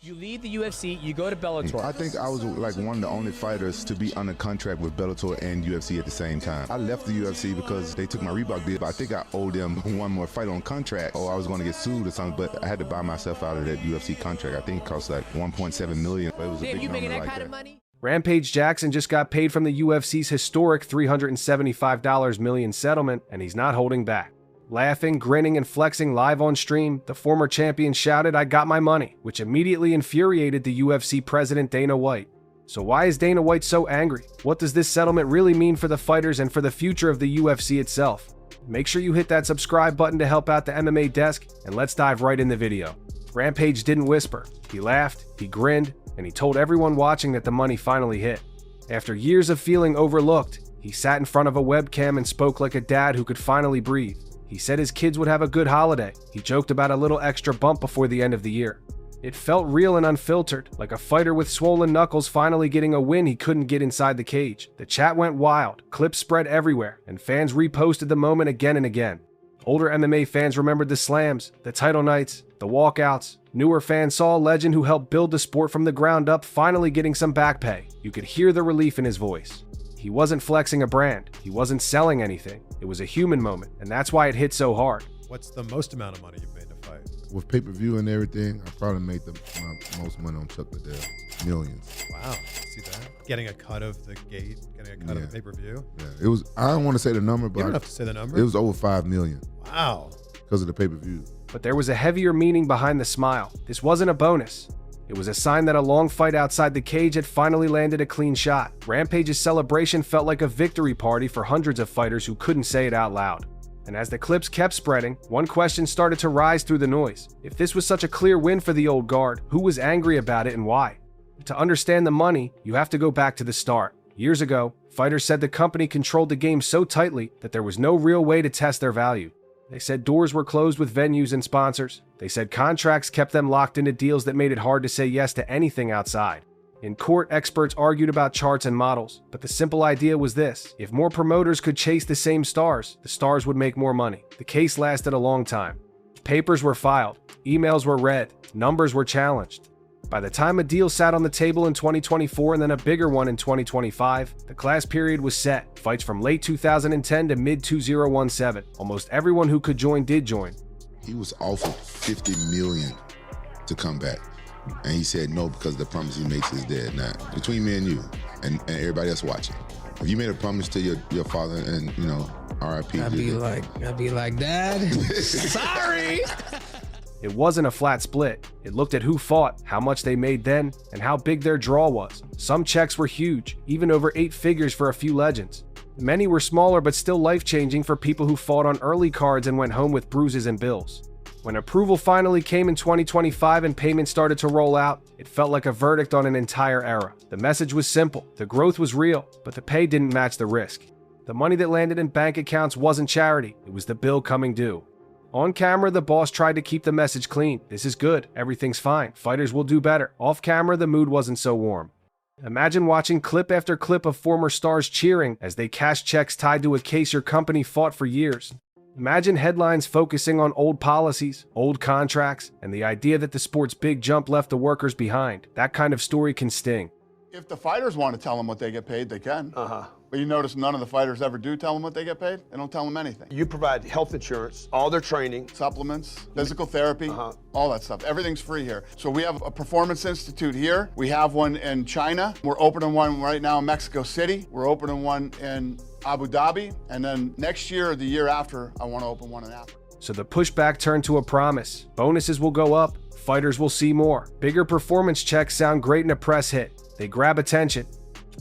You leave the UFC, you go to Bellator. I think I was like one of the only fighters to be under contract with Bellator and UFC at the same time. I left the UFC because they took my Reebok deal, but I think I owed them one more fight on contract, or I was going to get sued or something, but I had to buy myself out of that UFC contract. I think it cost like $1.7 million, but it was a big you number making that like kind that. of money? Rampage Jackson just got paid from the UFC's historic $375 million settlement, and he's not holding back. Laughing, grinning, and flexing live on stream, the former champion shouted, "I got my money," which immediately infuriated the UFC president Dana White. So why is Dana White so angry? What does this settlement really mean for the fighters and for the future of the UFC itself? Make sure you hit that subscribe button to help out the MMA desk, and let's dive right in the video. Rampage didn't whisper. He laughed, he grinned, and he told everyone watching that the money finally hit. After years of feeling overlooked, he sat in front of a webcam and spoke like a dad who could finally breathe. He said his kids would have a good holiday. He joked about a little extra bump before the end of the year. It felt real and unfiltered, like a fighter with swollen knuckles finally getting a win he couldn't get inside the cage. The chat went wild, clips spread everywhere, and fans reposted the moment again and again. Older MMA fans remembered the slams, the title nights, the walkouts. Newer fans saw a legend who helped build the sport from the ground up finally getting some back pay. You could hear the relief in his voice. He wasn't flexing a brand. He wasn't selling anything. It was a human moment, and that's why it hit so hard. What's the most amount of money you've made in a fight? With pay-per-view and everything, I probably made my most money on Chuck Liddell. Millions. Wow, see that? Getting a cut of the gate, getting a cut of the pay-per-view? Yeah, it was, I don't want to say the number, but You don't have to say the number. it was over $5 million Wow. because of the pay-per-view. But there was a heavier meaning behind the smile. This wasn't a bonus. It was a sign that a long fight outside the cage had finally landed a clean shot. Rampage's celebration felt like a victory party for hundreds of fighters who couldn't say it out loud. And as the clips kept spreading, one question started to rise through the noise. If this was such a clear win for the old guard, who was angry about it and why? To understand the money, you have to go back to the start. Years ago, fighters said the company controlled the game so tightly that there was no real way to test their value. They said doors were closed with venues and sponsors. They said contracts kept them locked into deals that made it hard to say yes to anything outside. In court, experts argued about charts and models, but the simple idea was this: if more promoters could chase the same stars, the stars would make more money. The case lasted a long time. Papers were filed, emails were read, numbers were challenged. By the time a deal sat on the table in 2024 and then a bigger one in 2025, the class period was set. Fights from late 2010 to mid-2017. Almost everyone who could join did join. He was offered $50 million to come back, and he said no because the promise he makes is dead. Now, between me and you and everybody else watching, if you made a promise to your father and, you know, RIP, I'd be like, Dad, sorry. It wasn't a flat split. It looked at who fought, how much they made then, and how big their draw was. Some checks were huge, even over 8 figures for a few legends. Many were smaller but still life-changing for people who fought on early cards and went home with bruises and bills. When approval finally came in 2025 and payments started to roll out, it felt like a verdict on an entire era. The message was simple, the growth was real, but the pay didn't match the risk. The money that landed in bank accounts wasn't charity, it was the bill coming due. On camera, the boss tried to keep the message clean. This is good, everything's fine, fighters will do better. Off camera, the mood wasn't so warm. Imagine watching clip after clip of former stars cheering as they cashed checks tied to a case your company fought for years. Imagine headlines focusing on old policies, old contracts, and the idea that the sport's big jump left the workers behind. That kind of story can sting. If the fighters want to tell them what they get paid, they can. But you notice none of the fighters ever do tell them what they get paid? They don't tell them anything. You provide health insurance, all their training. Supplements, physical therapy, all that stuff. Everything's free here. So we have a performance institute here. We have one in China. We're opening one right now in Mexico City. We're opening one in Abu Dhabi. And then next year or the year after, I want to open one in Africa. So the pushback turned to a promise. Bonuses will go up. Fighters will see more. Bigger performance checks sound great in a press hit. They grab attention.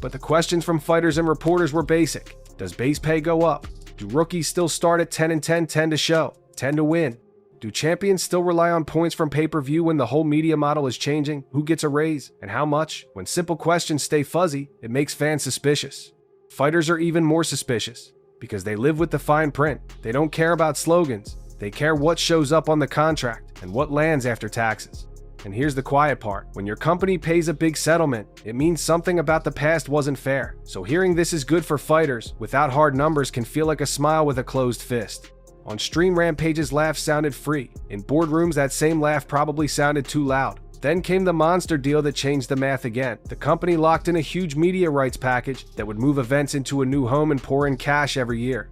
But the questions from fighters and reporters were basic. Does base pay go up? Do rookies still start at 10 and 10, 10 to show, 10 to win? Do champions still rely on points from pay-per-view when the whole media model is changing? Who gets a raise and how much? When simple questions stay fuzzy, it makes fans suspicious. Fighters are even more suspicious because they live with the fine print. They don't care about slogans. They care what shows up on the contract and what lands after taxes. And here's the quiet part. When your company pays a big settlement, it means something about the past wasn't fair. So hearing this is good for fighters without hard numbers can feel like a smile with a closed fist. On stream, Rampage's laugh sounded free. In boardrooms, that same laugh probably sounded too loud. Then came the monster deal that changed the math again. The company locked in a huge media rights package that would move events into a new home and pour in cash every year.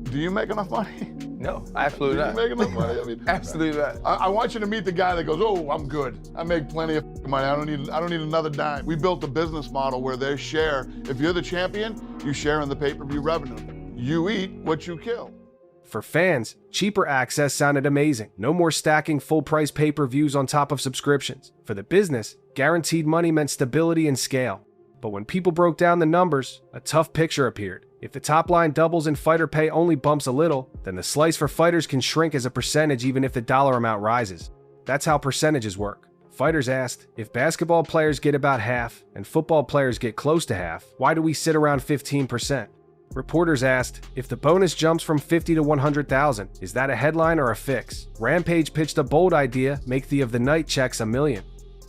Do you make enough money? No, absolutely not. Do you make enough money? I mean, Absolutely not. I want you to meet the guy that goes, oh, I'm good. I make plenty of money. I don't need another dime. We built a business model where they share. If you're the champion, you share in the pay-per-view revenue. You eat what you kill. For fans, cheaper access sounded amazing. No more stacking full-price pay-per-views on top of subscriptions. For the business, guaranteed money meant stability and scale. But when people broke down the numbers, a tough picture appeared. If the top line doubles and fighter pay only bumps a little, then the slice for fighters can shrink as a percentage even if the dollar amount rises. That's how percentages work. Fighters asked, if basketball players get about half and football players get close to half, why do we sit around 15%? Reporters asked, if the bonus jumps from 50 to 100,000, is that a headline or a fix? Rampage pitched a bold idea, make the of the night checks $1 million.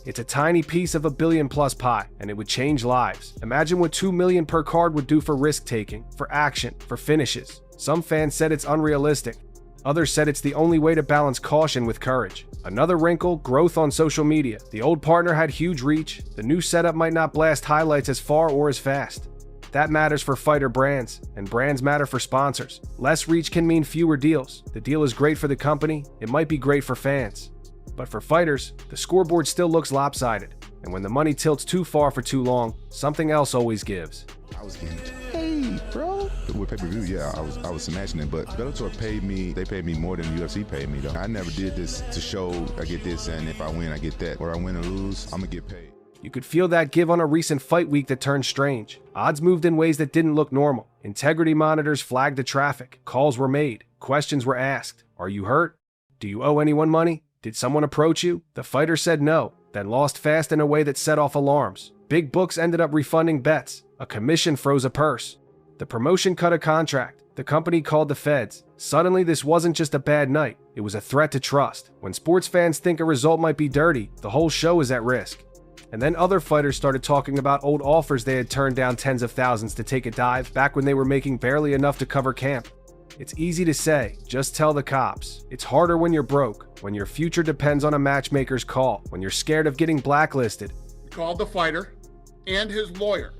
It's a tiny piece of a billion-plus pie, and it would change lives. Imagine what $2 million per card would do for risk-taking, for action, for finishes. Some fans said it's unrealistic. Others said it's the only way to balance caution with courage. Another wrinkle, growth on social media. The old partner had huge reach. The new setup might not blast highlights as far or as fast. That matters for fighter brands, and brands matter for sponsors. Less reach can mean fewer deals. The deal is great for the company, it might be great for fans. But for fighters, the scoreboard still looks lopsided, and when the money tilts too far for too long, something else always gives. I was getting paid, bro. With pay-per-view, yeah, I was smashing it, but Bellator paid me, they paid me more than UFC paid me, though. I never did this to show I get this, and if I win, I get that. Or I win or lose, I'm gonna get paid. You could feel that give on a recent fight week that turned strange. Odds moved in ways that didn't look normal. Integrity monitors flagged the traffic. Calls were made. Questions were asked. Are you hurt? Do you owe anyone money? Did someone approach you? The fighter said no, then lost fast in a way that set off alarms. Big books ended up refunding bets. A commission froze a purse. The promotion cut a contract. The company called the feds. Suddenly, this wasn't just a bad night. It was a threat to trust. When sports fans think a result might be dirty, the whole show is at risk. And then other fighters started talking about old offers they had turned down tens of thousands to take a dive back when they were making barely enough to cover camp. It's easy to say, just tell the cops. It's harder when you're broke, when your future depends on a matchmaker's call, when you're scared of getting blacklisted. We called the fighter and his lawyer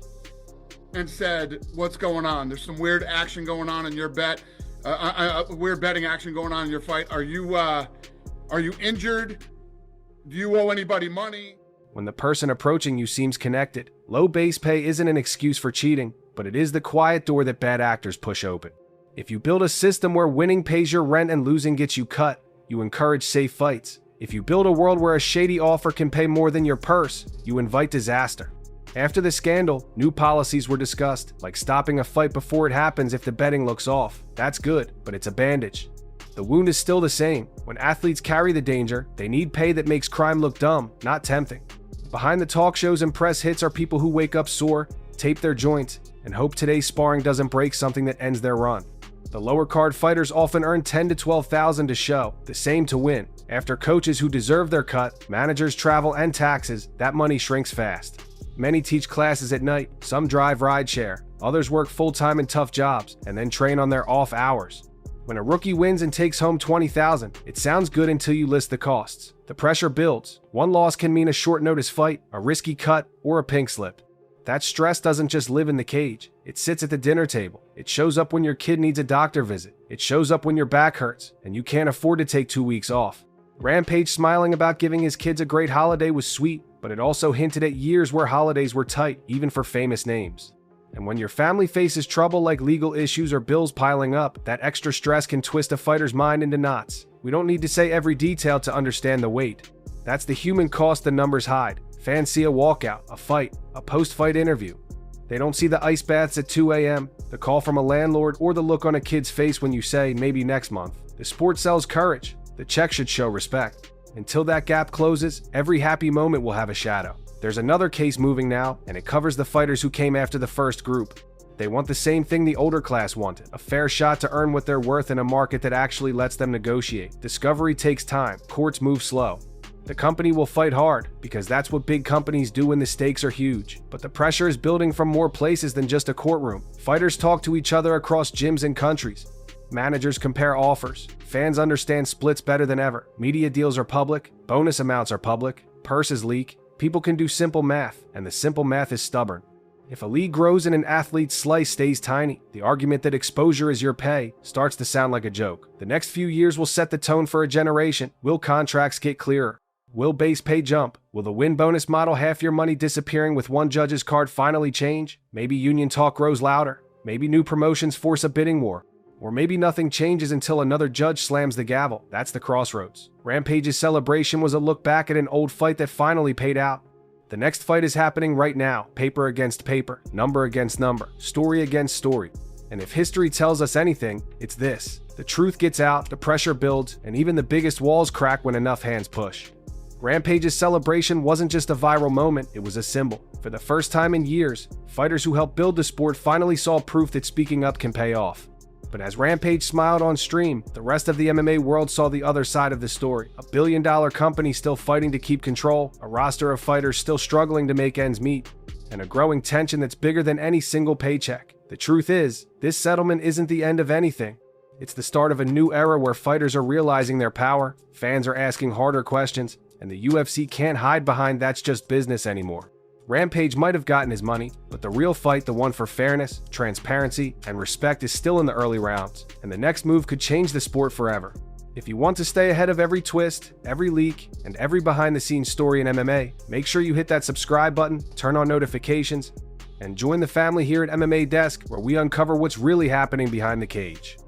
and said, what's going on? There's some weird action going on in your bet, weird betting action going on in your fight. Are you injured? Do you owe anybody money? When the person approaching you seems connected, low base pay isn't an excuse for cheating, but it is the quiet door that bad actors push open. If you build a system where winning pays your rent and losing gets you cut, you encourage safe fights. If you build a world where a shady offer can pay more than your purse, you invite disaster. After the scandal, new policies were discussed, like stopping a fight before it happens if the betting looks off. That's good, but it's a bandage. The wound is still the same. When athletes carry the danger, they need pay that makes crime look dumb, not tempting. Behind the talk shows and press hits are people who wake up sore, tape their joints, and hope today's sparring doesn't break something that ends their run. The lower card fighters often earn $10,000 to $12,000 to show, the same to win. After coaches who deserve their cut, managers, travel, and taxes, that money shrinks fast. Many teach classes at night, some drive rideshare, others work full-time in tough jobs, and then train on their off hours. When a rookie wins and takes home $20,000, it sounds good until you list the costs. The pressure builds. One loss can mean a short notice fight, a risky cut, or a pink slip. That stress doesn't just live in the cage. It sits at the dinner table. It shows up when your kid needs a doctor visit. It shows up when your back hurts, and you can't afford to take 2 weeks off. Rampage smiling about giving his kids a great holiday was sweet, but it also hinted at years where holidays were tight, even for famous names. And when your family faces trouble like legal issues or bills piling up, that extra stress can twist a fighter's mind into knots. We don't need to say every detail to understand the weight. That's the human cost the numbers hide. Fans see a walkout, a fight, a post-fight interview. They don't see the ice baths at 2 a.m., the call from a landlord, or the look on a kid's face when you say, maybe next month. The sport sells courage. The check should show respect. Until that gap closes, every happy moment will have a shadow. There's another case moving now, and it covers the fighters who came after the first group. They want the same thing the older class wanted, a fair shot to earn what they're worth in a market that actually lets them negotiate. Discovery takes time, courts move slow. The company will fight hard, because that's what big companies do when the stakes are huge. But the pressure is building from more places than just a courtroom. Fighters talk to each other across gyms and countries. Managers compare offers. Fans understand splits better than ever. Media deals are public. Bonus amounts are public. Purses leak. People can do simple math, and the simple math is stubborn. If a league grows and an athlete's slice stays tiny, the argument that exposure is your pay starts to sound like a joke. The next few years will set the tone for a generation. Will contracts get clearer? Will base pay jump? Will the win bonus model, half your money disappearing with one judge's card, finally change? Maybe union talk grows louder. Maybe new promotions force a bidding war. Or maybe nothing changes until another judge slams the gavel. That's the crossroads. Rampage's celebration was a look back at an old fight that finally paid out. The next fight is happening right now. Paper against paper, number against number, story against story. And if history tells us anything, it's this. The truth gets out, the pressure builds, and even the biggest walls crack when enough hands push. Rampage's celebration wasn't just a viral moment, it was a symbol. For the first time in years, fighters who helped build the sport finally saw proof that speaking up can pay off. But as Rampage smiled on stream, the rest of the MMA world saw the other side of the story. A billion-dollar company still fighting to keep control, a roster of fighters still struggling to make ends meet, and a growing tension that's bigger than any single paycheck. The truth is, this settlement isn't the end of anything. It's the start of a new era where fighters are realizing their power, fans are asking harder questions, and the UFC can't hide behind "that's just business" anymore. Rampage might have gotten his money, but the real fight, the one for fairness, transparency, and respect, is still in the early rounds, and the next move could change the sport forever. If you want to stay ahead of every twist, every leak, and every behind-the-scenes story in MMA, make sure you hit that subscribe button, turn on notifications, and join the family here at MMA Desk, where we uncover what's really happening behind the cage.